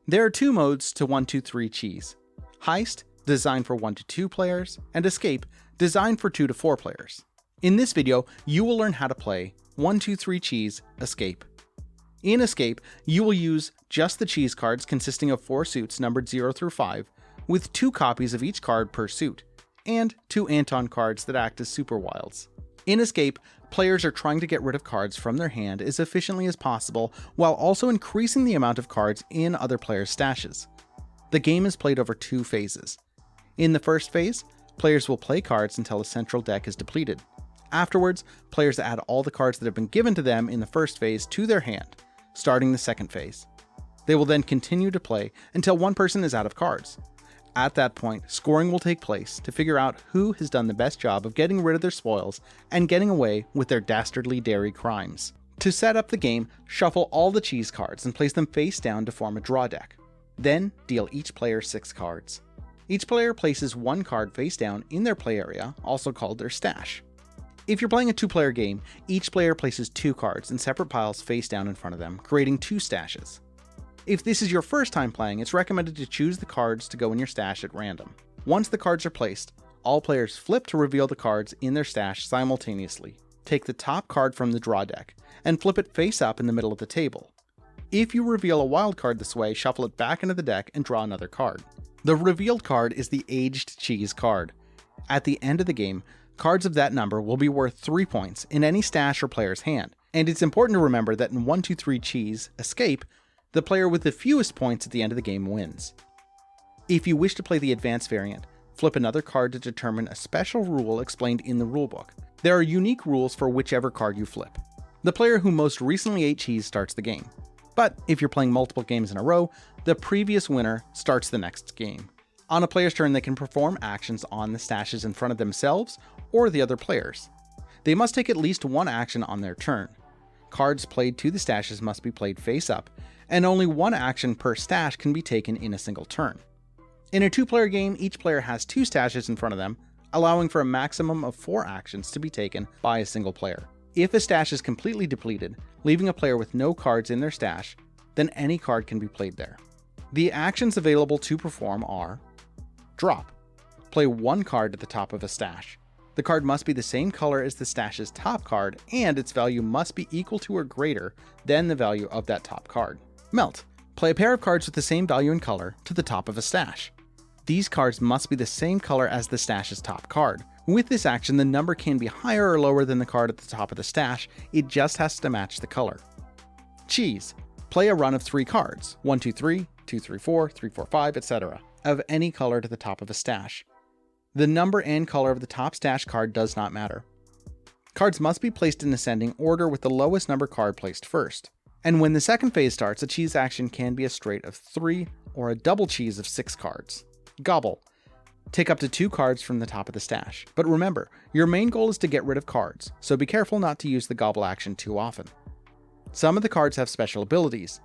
There are two modes to 1, 2, 3 cheese. Heist, designed for 1 to 2 players, and Escape, designed for 2 to 4 players. In this video, you will learn how to play 1, 2, 3 cheese Escape. In Escape, you will use just the cheese cards consisting of 4 suits numbered 0 through 5, with 2 copies of each card per suit, and 2 Anton cards that act as super wilds. In Escape, players are trying to get rid of cards from their hand as efficiently as possible while also increasing the amount of cards in other players' stashes. The game is played over 2 phases. In the first phase, players will play cards until the central deck is depleted. Afterwards, players add all the cards that have been given to them in the first phase to their hand, starting the second phase. They will then continue to play until one person is out of cards. At that point, scoring will take place to figure out who has done the best job of getting rid of their spoils and getting away with their dastardly dairy crimes. To set up the game, shuffle all the cheese cards and place them face down to form a draw deck. Then, deal each player 6 cards. Each player places 1 card face down in their play area, also called their stash. If you're playing a 2-player game, each player places 2 cards in separate piles face down in front of them, creating 2 stashes. If this is your first time playing, it's recommended to choose the cards to go in your stash at random. Once the cards are placed, all players flip to reveal the cards in their stash simultaneously. Take the top card from the draw deck, and flip it face up in the middle of the table. If you reveal a wild card this way, shuffle it back into the deck and draw another card. The revealed card is the aged cheese card. At the end of the game, cards of that number will be worth 3 points in any stash or player's hand, and it's important to remember that in 1, 2, 3 cheese Escape, the player with the fewest points at the end of the game wins. If you wish to play the advanced variant, flip another card to determine a special rule explained in the rulebook. There are unique rules for whichever card you flip. The player who most recently ate cheese starts the game, but if you're playing multiple games in a row, the previous winner starts the next game. On a player's turn, they can perform actions on the stashes in front of themselves or the other players. They must take at least 1 action on their turn. Cards played to the stashes must be played face up, and only 1 action per stash can be taken in a single turn. In a 2-player game, each player has 2 stashes in front of them, allowing for a maximum of 4 actions to be taken by a single player. If a stash is completely depleted, leaving a player with no cards in their stash, then any card can be played there. The actions available to perform are: drop. Play 1 card at the top of a stash. The card must be the same color as the stash's top card, and its value must be equal to or greater than the value of that top card. Melt. Play a pair of cards with the same value and color to the top of a stash. These cards must be the same color as the stash's top card. With this action, the number can be higher or lower than the card at the top of the stash, it just has to match the color. Cheese. Play a run of 3 cards, 1, 2, 3, 2, 3, 4, 3, 4, 5, etc., of any color to the top of a stash. The number and color of the top stash card does not matter. Cards must be placed in ascending order with the lowest number card placed first. And when the second phase starts, a cheese action can be a straight of 3 or a double cheese of 6 cards. Gobble. Take up to 2 cards from the top of the stash. But remember, your main goal is to get rid of cards, so be careful not to use the gobble action too often. Some of the cards have special abilities.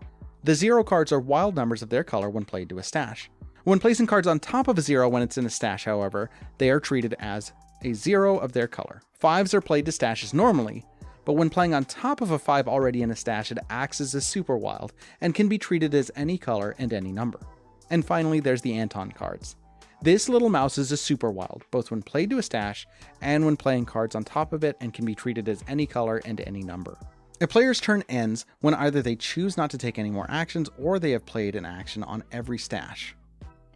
The 0 cards are wild numbers of their color when played to a stash. When placing cards on top of a 0 when it's in a stash, however, they are treated as a 0 of their color. 5s are played to stashes normally, but when playing on top of a 5 already in a stash, it acts as a super wild and can be treated as any color and any number. And finally, there's the Anton cards. This little mouse is a super wild, both when played to a stash and when playing cards on top of it, and can be treated as any color and any number. A player's turn ends when either they choose not to take any more actions or they have played an action on every stash.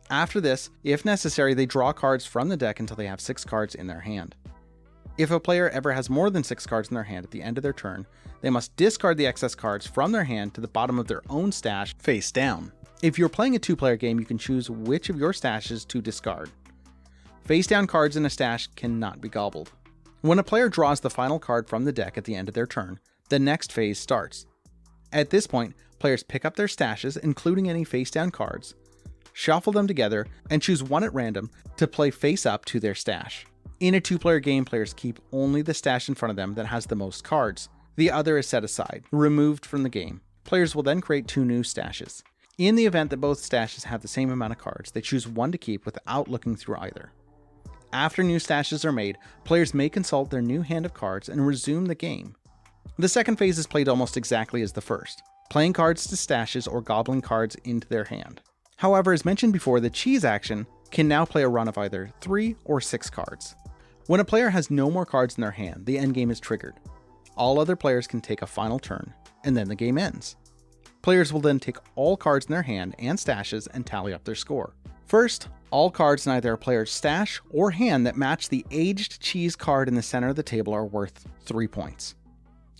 After this, if necessary, they draw cards from the deck until they have 6 cards in their hand. If a player ever has more than 6 cards in their hand at the end of their turn, they must discard the excess cards from their hand to the bottom of their own stash face down. If you're playing a 2-player game, you can choose which of your stashes to discard. Face down cards in a stash cannot be gobbled. When a player draws the final card from the deck at the end of their turn, the next phase starts. At this point, players pick up their stashes, including any face down cards, shuffle them together, and choose 1 at random to play face up to their stash. In a 2-player game, players keep only the stash in front of them that has the most cards. The other is set aside, removed from the game. Players will then create 2 new stashes. In the event that both stashes have the same amount of cards, they choose 1 to keep without looking through either. After new stashes are made, players may consult their new hand of cards and resume the game. The second phase is played almost exactly as the first. playing cards to stashes or gobbling cards into their hand. However, as mentioned before, the cheese action can now play a run of either 3 or 6 cards. When a player has no more cards in their hand, the endgame is triggered. All other players can take a final turn, and then the game ends. Players will then take all cards in their hand and stashes and tally up their score. First, all cards in either a player's stash or hand that match the aged cheese card in the center of the table are worth 3 points.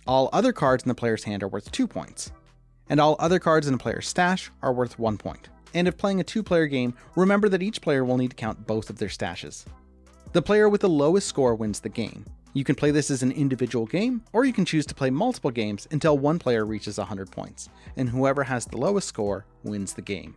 All other cards in the player's hand are worth 2 points. And all other cards in a player's stash are worth 1 point. And if playing a 2-player game, remember that each player will need to count both of their stashes. The player with the lowest score wins the game. You can play this as an individual game, or you can choose to play multiple games until one player reaches 100 points, and whoever has the lowest score wins the game.